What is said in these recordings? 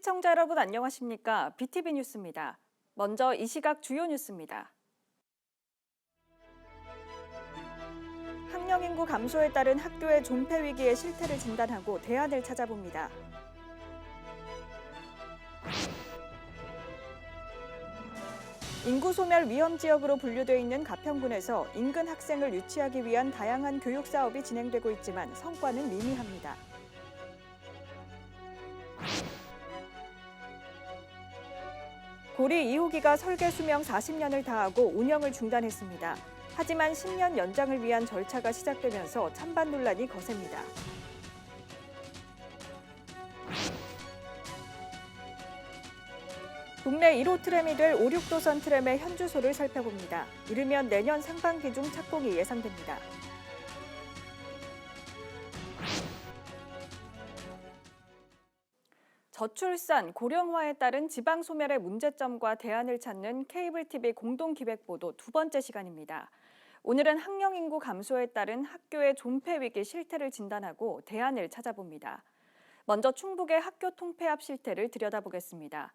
시청자 여러분 안녕하십니까? BTV 뉴스입니다. 먼저 이 시각 주요 뉴스입니다. 학령 인구 감소에 따른 학교의 존폐 위기의 실태를 진단하고 대안을 찾아봅니다. 인구 소멸 위험 지역으로 분류되어 있는 가평군에서 인근 학생을 유치하기 위한 다양한 교육 사업이 진행되고 있지만 성과는 미미합니다. 고리 2호기가 설계 수명 40년을 다하고 운영을 중단했습니다. 하지만 10년 연장을 위한 절차가 시작되면서 찬반 논란이 거셉니다. 국내 1호 트램이 될 5, 6도선 트램의 현주소를 살펴봅니다. 이르면 내년 상반기 중 착공이 예상됩니다. 저출산, 고령화에 따른 지방 소멸의 문제점과 대안을 찾는 케이블 TV 공동 기획보도 두 번째 시간입니다. 오늘은 학령 인구 감소에 따른 학교의 존폐 위기 실태를 진단하고 대안을 찾아봅니다. 먼저 충북의 학교 통폐합 실태를 들여다보겠습니다.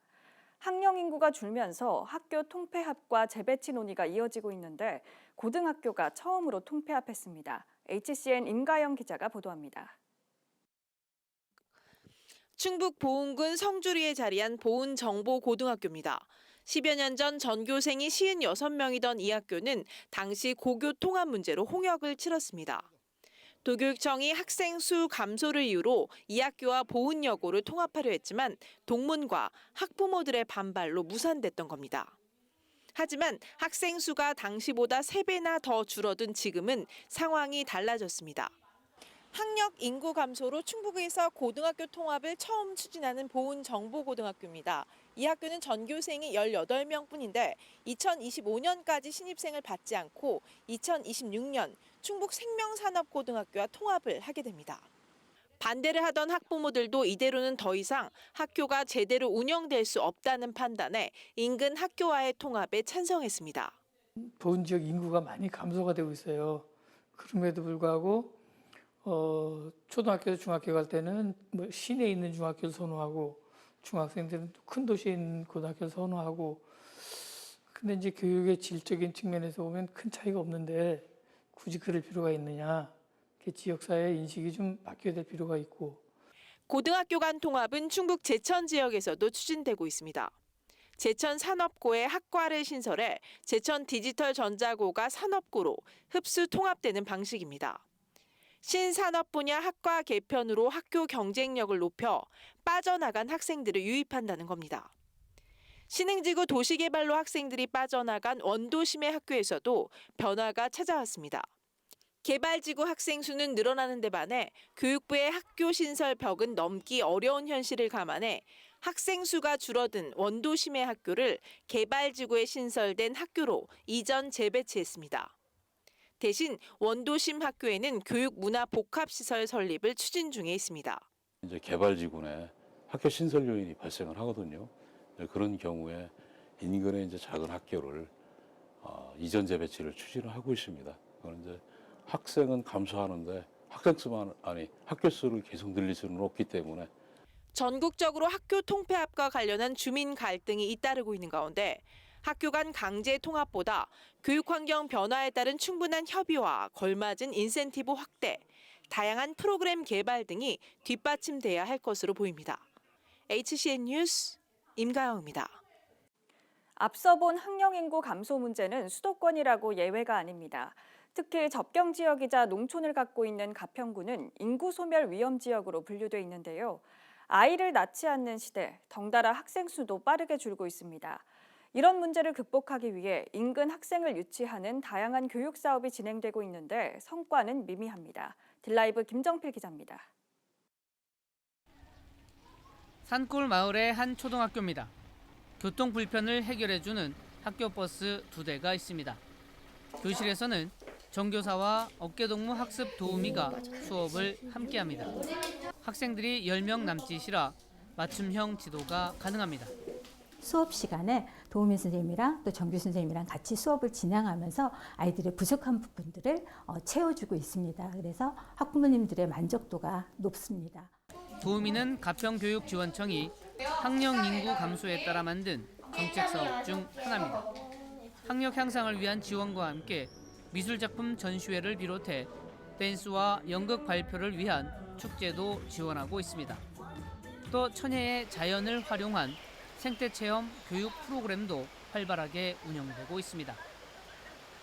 학령 인구가 줄면서 학교 통폐합과 재배치 논의가 이어지고 있는데 고등학교가 처음으로 통폐합했습니다. HCN 임가영 기자가 보도합니다. 충북 보은군 성주리에 자리한 보은정보고등학교입니다. 10여 년 전 전교생이 56명이던 이 학교는 당시 고교 통합 문제로 홍역을 치렀습니다. 도교육청이 학생 수 감소를 이유로 이 학교와 보은여고를 통합하려 했지만 동문과 학부모들의 반발로 무산됐던 겁니다. 하지만 학생 수가 당시보다 3배나 더 줄어든 지금은 상황이 달라졌습니다. 학력 인구 감소로 충북에서 고등학교 통합을 처음 추진하는 보은정보고등학교입니다. 이 학교는 전교생이 18명뿐인데 2025년까지 신입생을 받지 않고 2026년 충북 생명산업고등학교와 통합을 하게 됩니다. 반대를 하던 학부모들도 이대로는 더 이상 학교가 제대로 운영될 수 없다는 판단에 인근 학교와의 통합에 찬성했습니다. 보은 지역 인구가 많이 감소가 되고 있어요. 그럼에도 불구하고 초등학교에서 중학교 갈 때는 뭐 시내에 있는 중학교를 선호하고 중학생들은 또 큰 도시에 있는 고등학교를 선호하고 근데 이제 교육의 질적인 측면에서 보면 큰 차이가 없는데 굳이 그럴 필요가 있느냐. 지역사회 인식이 좀 바뀌어야 될 필요가 있고. 고등학교 간 통합은 충북 제천 지역에서도 추진되고 있습니다. 제천 산업고에 학과를 신설해 제천 디지털 전자고가 산업고로 흡수 통합되는 방식입니다. 신산업 분야 학과 개편으로 학교 경쟁력을 높여 빠져나간 학생들을 유입한다는 겁니다. 신흥지구 도시개발로 학생들이 빠져나간 원도심의 학교에서도 변화가 찾아왔습니다. 개발지구 학생 수는 늘어나는 데 반해 교육부의 학교 신설 벽은 넘기 어려운 현실을 감안해 학생 수가 줄어든 원도심의 학교를 개발지구에 신설된 학교로 이전 재배치했습니다. 대신 원도심 학교에는 교육문화 복합시설 설립을 추진 중에 있습니다. 이제 개발지구내 학교 신설 요인이 발생을 하거든요. 그런 경우에 인근의 이제 작은 학교를 이전 재배치를 추진을 하고 있습니다. 그건 이제 학생은 감소하는데 학생 수만 아니 학교 수를 계속 늘릴 수는 없기 때문에 전국적으로 학교 통폐합과 관련한 주민 갈등이 잇따르고 있는 가운데 학교 간 강제 통합보다 교육 환경 변화에 따른 충분한 협의와 걸맞은 인센티브 확대, 다양한 프로그램 개발 등이 뒷받침돼야 할 것으로 보입니다. HCN 뉴스 임가영입니다. 앞서 본 학령 인구 감소 문제는 수도권이라고 예외가 아닙니다. 특히 접경 지역이자 농촌을 갖고 있는 가평군은 인구 소멸 위험 지역으로 분류돼 있는데요. 아이를 낳지 않는 시대, 덩달아 학생 수도 빠르게 줄고 있습니다. 이런 문제를 극복하기 위해 인근 학생을 유치하는 다양한 교육 사업이 진행되고 있는데 성과는 미미합니다. 딜라이브 김정필 기자입니다. 산골 마을의 한 초등학교입니다. 교통 불편을 해결해주는 학교 버스 2대가 있습니다. 교실에서는 정교사와 어깨동무 학습 도우미가 수업을 함께합니다. 학생들이 10명 남짓이라 맞춤형 지도가 가능합니다. 수업 시간에 도우미 선생님이랑 또 정규 선생님이랑 같이 수업을 진행하면서 아이들의 부족한 부분들을 채워주고 있습니다. 그래서 학부모님들의 만족도가 높습니다. 도우미는 가평교육지원청이 학령 인구 감소에 따라 만든 정책 사업 중 하나입니다. 학력 향상을 위한 지원과 함께 미술작품 전시회를 비롯해 댄스와 연극 발표를 위한 축제도 지원하고 있습니다. 또 천혜의 자연을 활용한 생태체험 교육 프로그램도 활발하게 운영되고 있습니다.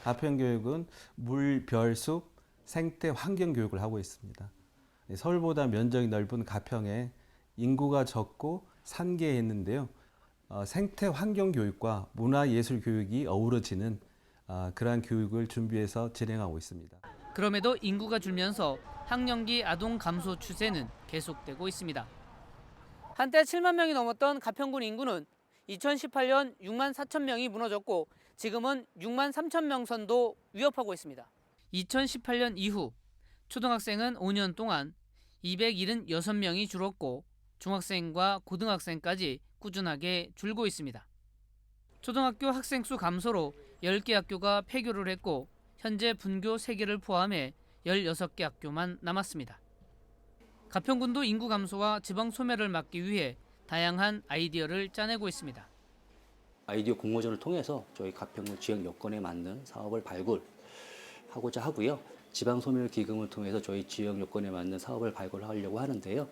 가평교육은 물, 별, 숲, 생태, 환경 교육을 하고 있습니다. 서울보다 면적이 넓은 가평에 인구가 적고 산계에 있는데요. 생태 환경 교육과 문화 예술 교육이 어우러지는 그러한 교육을 준비해서 진행하고 있습니다. 그럼에도 인구가 줄면서 학령기 아동 감소 추세는 계속되고 있습니다. 한때 7만 명이 넘었던 가평군 인구는 2018년 6만 4천 명이 무너졌고 지금은 6만 3천 명 선도 위협하고 있습니다. 2018년 이후 초등학생은 5년 동안 276명이 줄었고 중학생과 고등학생까지 꾸준하게 줄고 있습니다. 초등학교 학생 수 감소로 10개 학교가 폐교를 했고 현재 분교 3개를 포함해 16개 학교만 남았습니다. 가평군도 인구 감소와 지방 소멸을 막기 위해 다양한 아이디어를 짜내고 있습니다. 아이디어 공모전을 통해서 저희 가평군 지역 여건에 맞는 사업을 발굴하고자 하고요. 지방소멸 기금을 통해서 저희 지역 여건에 맞는 사업을 발굴하려고 하는데요.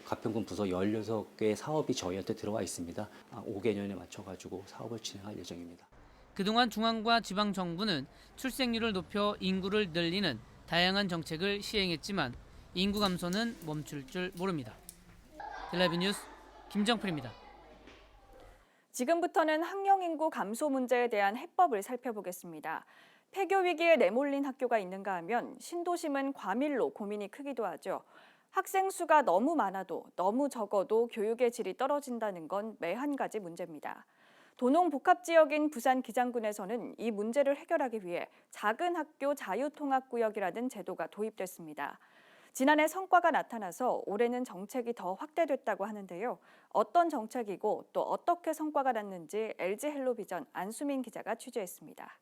가평군 부서 16개 사업이 저희한테 들어와 있습니다. 5개년에 맞춰가지고 사업을 진행할 예정입니다. 그동안 중앙과 지방 정부는 출생률을 높여 인구를 늘리는 다양한 정책을 시행했지만 인구 감소는 멈출 줄 모릅니다. 델라비 뉴스 김정필입니다. 지금부터는 학령 인구 감소 문제에 대한 해법을 살펴보겠습니다. 폐교 위기에 내몰린 학교가 있는가 하면 신도심은 과밀로 고민이 크기도 하죠. 학생 수가 너무 많아도 너무 적어도 교육의 질이 떨어진다는 건 매 한 가지 문제입니다. 도농 복합 지역인 부산 기장군에서는 이 문제를 해결하기 위해 작은 학교 자유통합구역이라는 제도가 도입됐습니다. 지난해 성과가 나타나서 올해는 정책이 더 확대됐다고 하는데요. 어떤 정책이고 또 어떻게 성과가 났는지 LG 헬로비전 안수민 기자가 취재했습니다.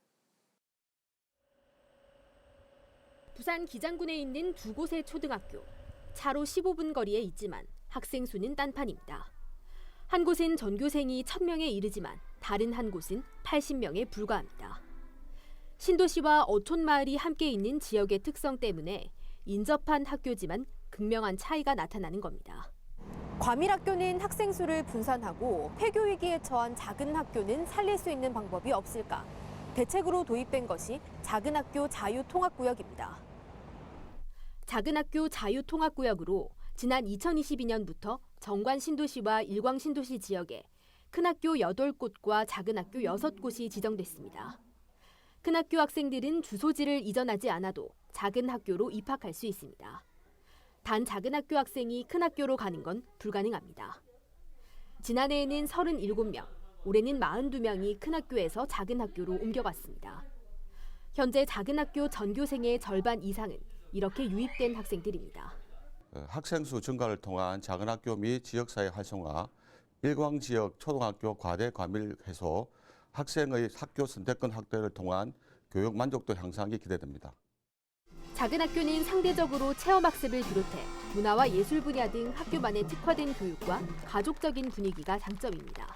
부산 기장군에 있는 두 곳의 초등학교. 차로 15분 거리에 있지만 학생 수는 딴판입니다. 한 곳은 전교생이 1,000명에 이르지만 다른 한 곳은 80명에 불과합니다. 신도시와 어촌마을이 함께 있는 지역의 특성 때문에 인접한 학교지만 극명한 차이가 나타나는 겁니다. 과밀학교는 학생 수를 분산하고 폐교 위기에 처한 작은 학교는 살릴 수 있는 방법이 없을까? 대책으로 도입된 것이 작은 학교 자유통합구역입니다. 작은 학교 자유통합구역으로 지난 2022년부터 정관 신도시와 일광 신도시 지역에 큰 학교 8곳과 작은 학교 6곳이 지정됐습니다. 큰 학교 학생들은 주소지를 이전하지 않아도 작은 학교로 입학할 수 있습니다. 단 작은 학교 학생이 큰 학교로 가는 건 불가능합니다. 지난해에는 37명, 올해는 42명이 큰 학교에서 작은 학교로 옮겨갔습니다. 현재 작은 학교 전교생의 절반 이상은 이렇게 유입된 학생들입니다. 학생 수 증가를 통한 작은 학교 및 지역사회 활성화, 일광 지역 초등학교 과대 과밀 해소, 학생의 학교 선택권 확대를 통한 교육 만족도 향상이 기대됩니다. 작은 학교는 상대적으로 체험학습을 비롯해 문화와 예술 분야 등 학교만의 특화된 교육과 가족적인 분위기가 장점입니다.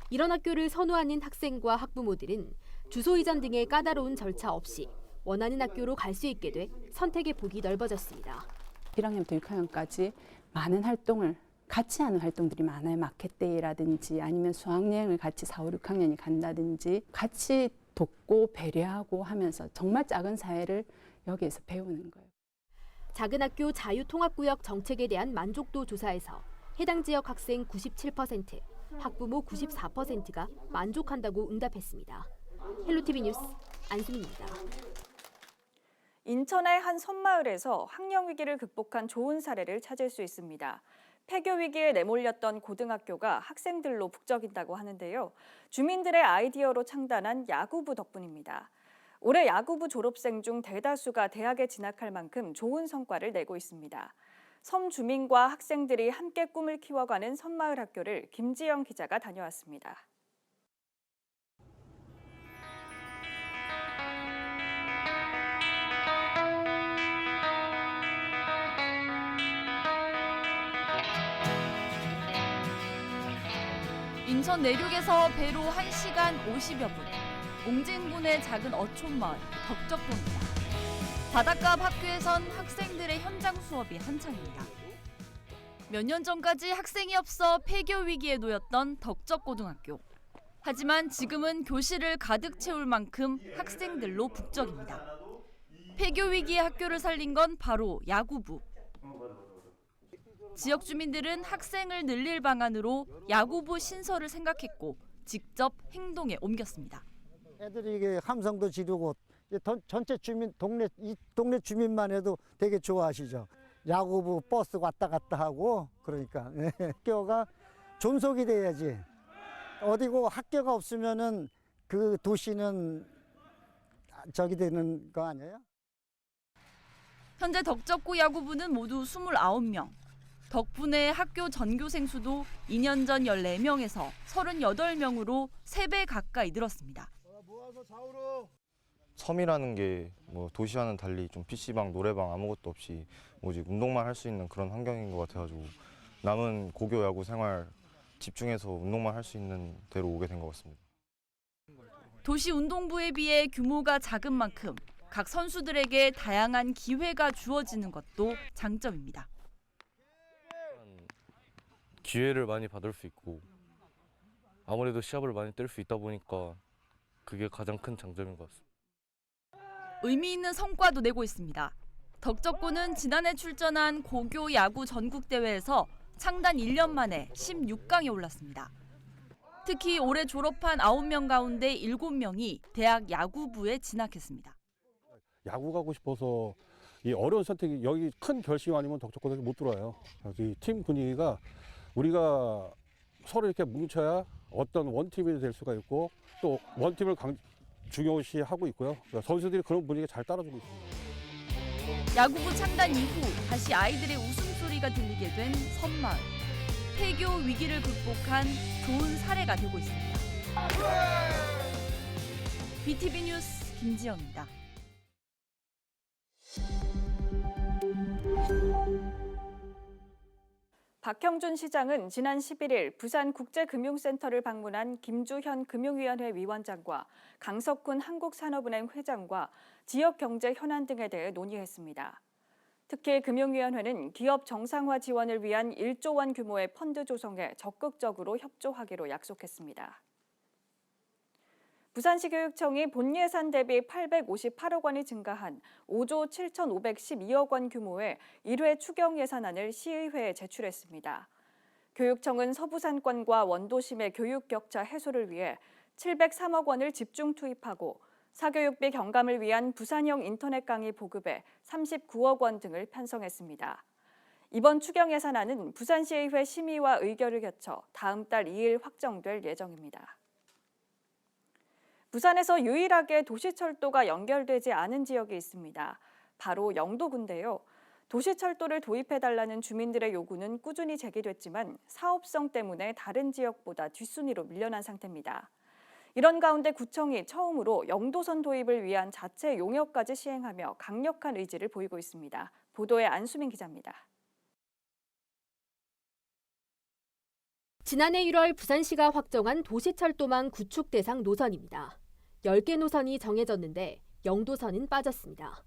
이런 학교를 선호하는 학생과 학부모들은 주소 이전 등의 까다로운 절차 없이 원하는 학교로 갈 수 있게 돼 선택의 폭이 넓어졌습니다. 1학년부터 6학년까지 많은 활동을 같이 하는 활동들이 많아요. 마켓데이라든지 아니면 수학여행을 같이 4, 5, 6학년이 간다든지 같이 돕고 배려하고 하면서 정말 작은 사회를 여기에서 배우는 거예요. 작은 학교 자유통합구역 정책에 대한 만족도 조사에서 해당 지역 학생 97%, 학부모 94%가 만족한다고 응답했습니다. 헬로티비 뉴스 안수민입니다. 인천의 한 섬마을에서 학령 위기를 극복한 좋은 사례를 찾을 수 있습니다. 폐교 위기에 내몰렸던 고등학교가 학생들로 북적인다고 하는데요. 주민들의 아이디어로 창단한 야구부 덕분입니다. 올해 야구부 졸업생 중 대다수가 대학에 진학할 만큼 좋은 성과를 내고 있습니다. 섬 주민과 학생들이 함께 꿈을 키워가는 섬마을 학교를 김지영 기자가 다녀왔습니다. 인천 내륙에서 배로 1시간 50여 분, 옹진군의 작은 어촌마을 덕적도입니다. 바닷가 앞 학교에선 학생들의 현장 수업이 한창입니다. 몇 년 전까지 학생이 없어 폐교 위기에 놓였던 덕적고등학교. 하지만 지금은 교실을 가득 채울 만큼 학생들로 북적입니다. 폐교 위기의 학교를 살린 건 바로 야구부. 지역 주민들은 학생을 늘릴 방안으로 야구부 신설을 생각했고 직접 행동에 옮겼습니다. 애들이 이게 함성도 지르고 전체 주민 이 동네 주민만 해도 되게 좋아하시죠. 야구부 버스 왔다 갔다 하고 그러니까 학교가 존속이 돼야지. 어디고 학교가 없으면은 그 도시는 저기 되는 거 아니에요? 현재 덕적고 야구부는 모두 29명. 덕분에 학교 전교생 수도 2년 전 14명에서 38명으로 3배 가까이 늘었습니다. 섬이라는 게 뭐 도시와는 달리 좀 PC방, 노래방 아무것도 없이 오직 운동만 할 수 있는 그런 환경인 것 같아가지고 남은 고교 야구 생활 집중해서 운동만 할 수 있는 데로 오게 된 것 같습니다. 도시 운동부에 비해 규모가 작은 만큼 각 선수들에게 다양한 기회가 주어지는 것도 장점입니다. 기회를 많이 받을 수 있고 아무래도 시합을 많이 뛸 수 있다 보니까 그게 가장 큰 장점인 것 같습니다. 의미 있는 성과도 내고 있습니다. 덕적고는 지난해 출전한 고교 야구 전국대회에서 창단 1년 만에 16강에 올랐습니다. 특히 올해 졸업한 9명 가운데 7명이 대학 야구부에 진학했습니다. 야구 가고 싶어서 이 어려운 선택이 여기 큰 결심 아니면 덕적고등학교 못 들어와요. 이 팀 분위기가 우리가 서로 이렇게 뭉쳐야 어떤 원팀이 될 수가 있고 또 원팀을 중요시하고 있고요. 그러니까 선수들이 그런 분위기에 잘 따라주고 있습니다. 야구부 창단 이후 다시 아이들의 웃음소리가 들리게 된 섬마을. 폐교 위기를 극복한 좋은 사례가 되고 있습니다. BTV 뉴스 김지영입니다. 박형준 시장은 지난 11일 부산국제금융센터를 방문한 김주현 금융위원회 위원장과 강석훈 한국산업은행 회장과 지역 경제 현안 등에 대해 논의했습니다. 특히 금융위원회는 기업 정상화 지원을 위한 1조 원 규모의 펀드 조성에 적극적으로 협조하기로 약속했습니다. 부산시 교육청이 본 예산 대비 858억 원이 증가한 5조 7,512억 원 규모의 1회 추경 예산안을 시의회에 제출했습니다. 교육청은 서부산권과 원도심의 교육 격차 해소를 위해 703억 원을 집중 투입하고 사교육비 경감을 위한 부산형 인터넷 강의 보급에 39억 원 등을 편성했습니다. 이번 추경 예산안은 부산시의회 심의와 의결을 거쳐 다음 달 2일 확정될 예정입니다. 부산에서 유일하게 도시철도가 연결되지 않은 지역이 있습니다. 바로 영도군데요. 도시철도를 도입해달라는 주민들의 요구는 꾸준히 제기됐지만 사업성 때문에 다른 지역보다 뒷순위로 밀려난 상태입니다. 이런 가운데 구청이 처음으로 영도선 도입을 위한 자체 용역까지 시행하며 강력한 의지를 보이고 있습니다. 보도에 안수민 기자입니다. 지난해 1월 부산시가 확정한 도시철도망 구축 대상 노선입니다. 10개 노선이 정해졌는데 영도선은 빠졌습니다.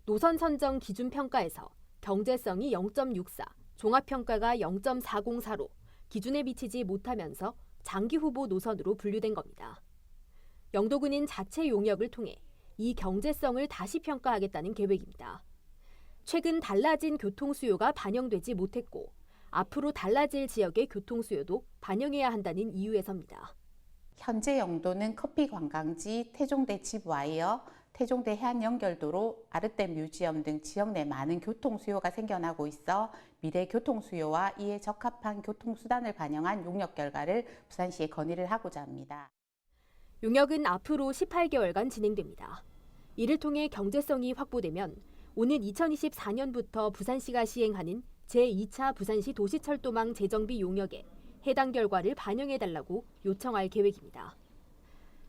노선 선정 기준 평가에서 경제성이 0.64, 종합평가가 0.404로 기준에 미치지 못하면서 장기 후보 노선으로 분류된 겁니다. 영도군은 자체 용역을 통해 이 경제성을 다시 평가하겠다는 계획입니다. 최근 달라진 교통 수요가 반영되지 못했고 앞으로 달라질 지역의 교통 수요도 반영해야 한다는 이유에서입니다. 현재 영도는 커피 관광지, 태종대 집와이어, 태종대 해안 연결도로, 아르댐 뮤지엄 등 지역 내 많은 교통 수요가 생겨나고 있어 미래 교통 수요와 이에 적합한 교통수단을 반영한 용역 결과를 부산시에 건의를 하고자 합니다. 용역은 앞으로 18개월간 진행됩니다. 이를 통해 경제성이 확보되면 오는 2024년부터 부산시가 시행하는 제2차 부산시 도시철도망 재정비 용역에 해당 결과를 반영해달라고 요청할 계획입니다.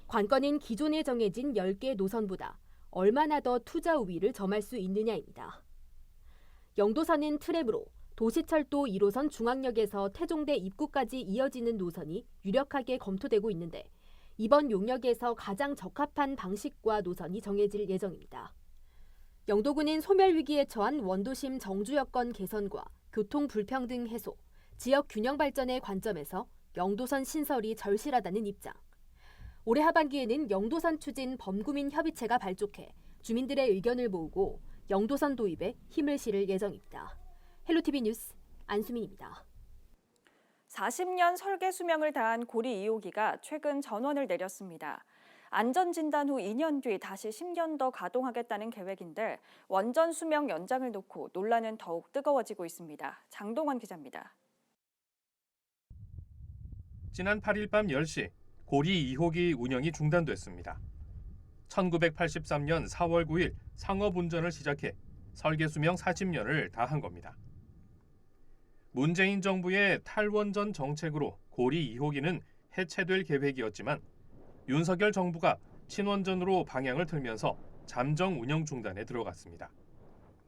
관건은 기존에 정해진 10개 노선보다 얼마나 더 투자 우위를 점할 수 있느냐입니다. 영도선은 트램으로 도시철도 1호선 중앙역에서 태종대 입구까지 이어지는 노선이 유력하게 검토되고 있는데 이번 용역에서 가장 적합한 방식과 노선이 정해질 예정입니다. 영도군은 소멸 위기에 처한 원도심 정주 여건 개선과 교통 불평등 해소, 지역 균형 발전의 관점에서 영도선 신설이 절실하다는 입장. 올해 하반기에는 영도선 추진 범구민 협의체가 발족해 주민들의 의견을 모으고 영도선 도입에 힘을 실을 예정입니다. 헬로티비 뉴스 안수민입니다. 40년 설계 수명을 다한 고리 2호기가 최근 전원을 내렸습니다. 안전진단 후 2년 뒤 다시 10년 더 가동하겠다는 계획인데 원전 수명 연장을 놓고 논란은 더욱 뜨거워지고 있습니다. 장동원 기자입니다. 지난 8일 밤 10시 고리 2호기 운영이 중단됐습니다. 1983년 4월 9일 상업 운전을 시작해 설계 수명 40년을 다한 겁니다. 문재인 정부의 탈원전 정책으로 고리 2호기는 해체될 계획이었지만 윤석열 정부가 친원전으로 방향을 틀면서 잠정 운영 중단에 들어갔습니다.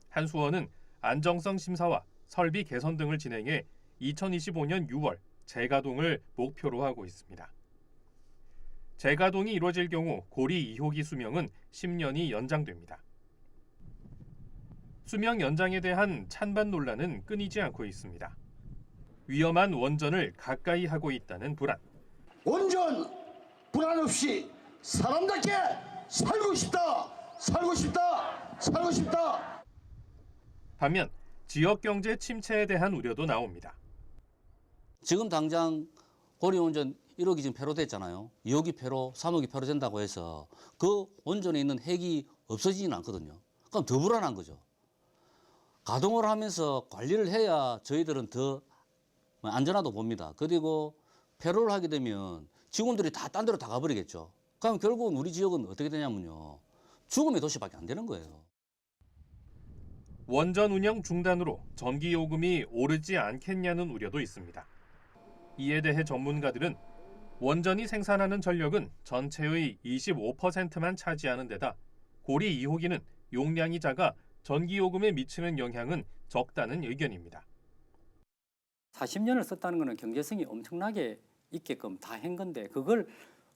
한수원은 안정성 심사와 설비 개선 등을 진행해 2025년 6월 재가동을 목표로 하고 있습니다. 재가동이 이루어질 경우 고리 2호기 수명은 10년이 연장됩니다. 수명 연장에 대한 찬반 논란은 끊이지 않고 있습니다. 위험한 원전을 가까이 하고 있다는 불안. 원전 불안 없이 사람답게 살고 싶다. 살고 싶다. 살고 싶다. 반면 지역 경제 침체에 대한 우려도 나옵니다. 지금 당장 고리원전 1호기 지금 폐로됐잖아요. 2호기 폐로, 3호기 폐로 된다고 해서 그 원전에 있는 핵이 없어지지는 않거든요. 그럼 더 불안한 거죠. 가동을 하면서 관리를 해야 저희들은 더 안전하다고 봅니다. 그리고 폐로를 하게 되면 직원들이 다 딴 데로 다 가버리겠죠. 그럼 결국은 우리 지역은 어떻게 되냐면요. 죽음의 도시밖에 안 되는 거예요. 원전 운영 중단으로 전기요금이 오르지 않겠냐는 우려도 있습니다. 이에 대해 전문가들은 원전이 생산하는 전력은 전체의 25%만 차지하는 데다 고리 2호기는 용량이 작아 전기요금에 미치는 영향은 적다는 의견입니다. 40년을 썼다는 것은 경제성이 엄청나게 있게끔 다 한 건데 그걸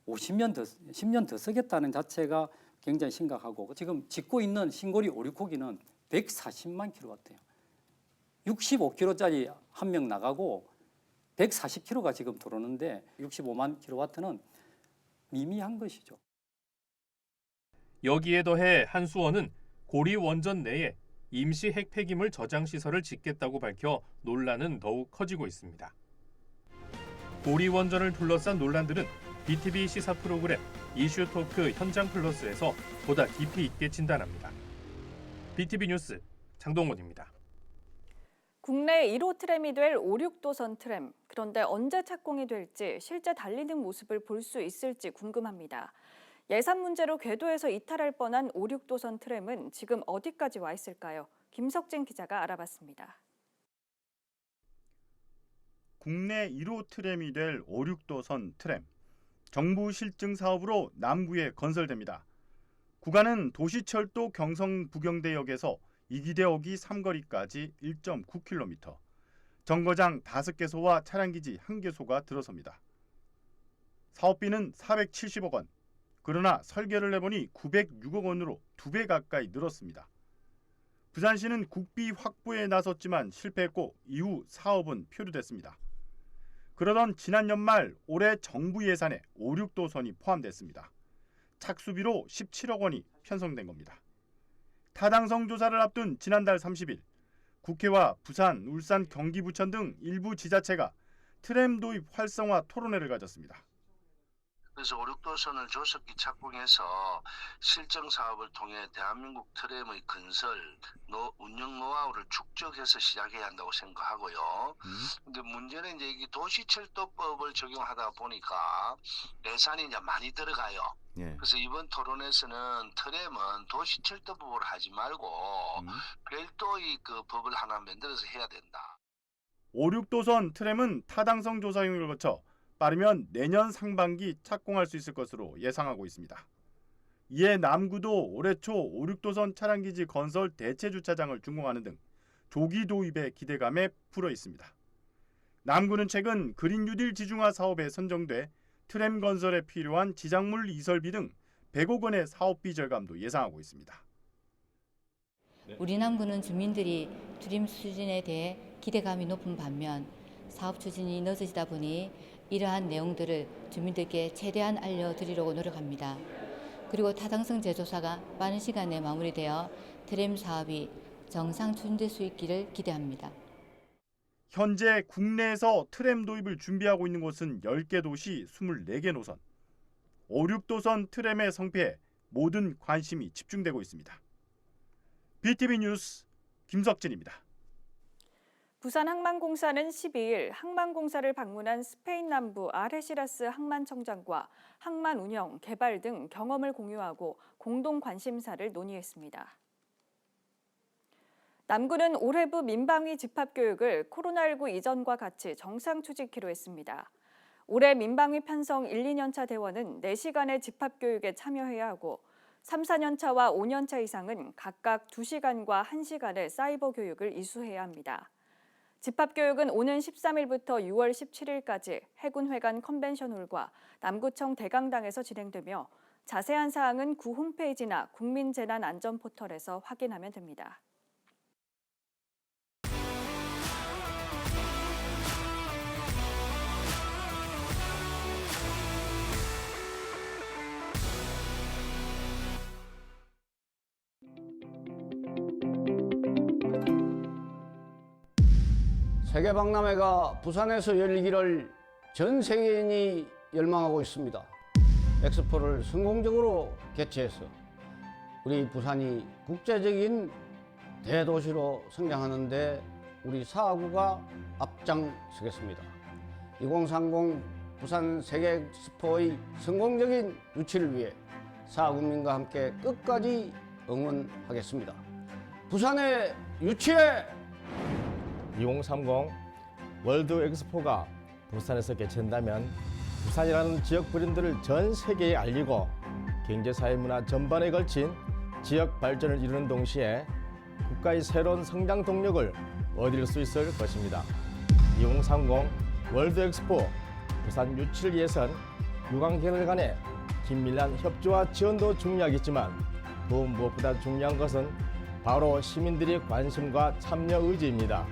10년 더 쓰겠다는 자체가 굉장히 심각하고 지금 짓고 있는 신고리 5, 6호기는 140만 킬로와트예요. 65kg짜리 한 명 나가고 140kg가 지금 들어오는데 65만 킬로와트는 미미한 것이죠. 여기에 더해 한수원은 고리 원전 내에 임시 핵 폐기물 저장 시설을 짓겠다고 밝혀 논란은 더욱 커지고 있습니다. 고리 원전을 둘러싼 논란들은 BTV 시사 프로그램 이슈토크 현장 플러스에서 보다 깊이 있게 진단합니다. BTV 뉴스 장동원입니다. 국내 1호 트램이 될 5,6도선 트램. 그런데 언제 착공이 될지 실제 달리는 모습을 볼 수 있을지 궁금합니다. 예산 문제로 궤도에서 이탈할 뻔한 5,6도선 트램은 지금 어디까지 와 있을까요? 김석진 기자가 알아봤습니다. 국내 1호 트램이 될 5,6도선 트램. 정부 실증 사업으로 남구에 건설됩니다. 구간은 도시철도 경성 부경대역에서 이기대오기 삼거리까지 1.9km, 정거장 5개소와 차량기지 1개소가 들어섭니다. 사업비는 470억 원, 그러나 설계를 해보니 906억 원으로 2배 가까이 늘었습니다. 부산시는 국비 확보에 나섰지만 실패했고 이후 사업은 표류됐습니다. 그러던 지난 연말 올해 정부 예산에 5,6도선이 포함됐습니다. 착수비로 17억 원이 편성된 겁니다. 타당성 조사를 앞둔 지난달 30일 국회와 부산, 울산, 경기, 부천 등 일부 지자체가 트램 도입 활성화 토론회를 가졌습니다. 그래서 5,6도선을 조속히 착공해서 실증 사업을 통해 대한민국 트램의 건설, 운영 노하우를 축적해서 시작해야 한다고 생각하고요. 근데 문제는 이제 이 도시철도법을 적용하다 보니까 예산이 이제 많이 들어가요. 그래서 이번 토론에서는 트램은 도시철도법을 하지 말고 별도의 그 법을 하나 만들어서 해야 된다. 5,6도선 트램은 타당성 조사용을 거쳐 빠르면 내년 상반기 착공할 수 있을 것으로 예상하고 있습니다. 이에 남구도 올해 초 5,6도선 차량기지 건설 대체 주차장을 준공하는 등 조기 도입의 기대감에 불어 있습니다. 남구는 최근 그린 뉴딜 지중화 사업에 선정돼 트램 건설에 필요한 지작물 이설비 등 100억 원의 사업비 절감도 예상하고 있습니다. 우리 남구는 주민들이 트램 수준에 대해 기대감이 높은 반면 사업 추진이 늦어지다 보니 이러한 내용들을 주민들께 최대한 알려드리려고 노력합니다. 그리고 타당성 재조사가 빠른 시간에 마무리되어 트램 사업이 정상 추진될 수 있기를 기대합니다. 현재 국내에서 트램 도입을 준비하고 있는 곳은 10개 도시 24개 노선. 5, 6도선 트램의 성패에 모든 관심이 집중되고 있습니다. BTV 뉴스 김석진입니다. 부산항만공사는 12일 항만공사를 방문한 스페인 남부 아르헤시라스 항만청장과 항만 운영, 개발 등 경험을 공유하고 공동 관심사를 논의했습니다. 남구는 올해부 민방위 집합교육을 코로나19 이전과 같이 정상 추진키로 했습니다. 올해 민방위 편성 1, 2년차 대원은 4시간의 집합교육에 참여해야 하고 3, 4년차와 5년차 이상은 각각 2시간과 1시간의 사이버 교육을 이수해야 합니다. 집합교육은 오는 13일부터 6월 17일까지 해군회관 컨벤션홀과 남구청 대강당에서 진행되며 자세한 사항은 구 홈페이지나 국민재난안전포털에서 확인하면 됩니다. 세계박람회가 부산에서 열리기를 전 세계인이 열망하고 있습니다. 엑스포를 성공적으로 개최해서 우리 부산이 국제적인 대도시로 성장하는 데 우리 사하구가 앞장서겠습니다. 2030 부산 세계엑스포의 성공적인 유치를 위해 사하구민과 함께 끝까지 응원하겠습니다. 부산의 유치에 2030 월드 엑스포가 부산에서 개최된다면 부산이라는 지역 브랜드를 전 세계에 알리고 경제, 사회, 문화 전반에 걸친 지역 발전을 이루는 동시에 국가의 새로운 성장 동력을 얻을 수 있을 것입니다. 2030 월드 엑스포 부산 유치를 위해선 유관기관들 간의 긴밀한 협조와 지원도 중요하겠지만 그 무엇보다 중요한 것은 바로 시민들의 관심과 참여 의지입니다.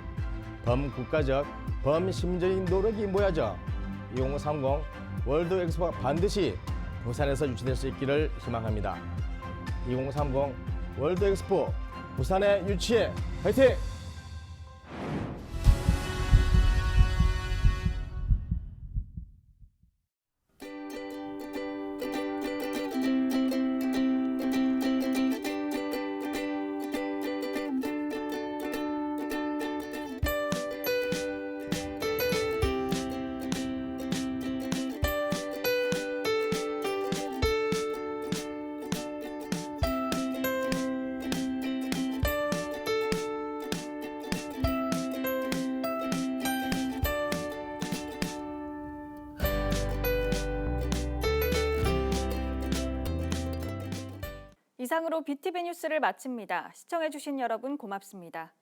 범국가적, 범시민적인 노력이 모여져 2030 월드 엑스포가 반드시 부산에서 유치될 수 있기를 희망합니다. 2030 월드 엑스포 부산의 유치에 화이팅! 이상으로 BTV 뉴스를 마칩니다. 시청해주신 여러분 고맙습니다.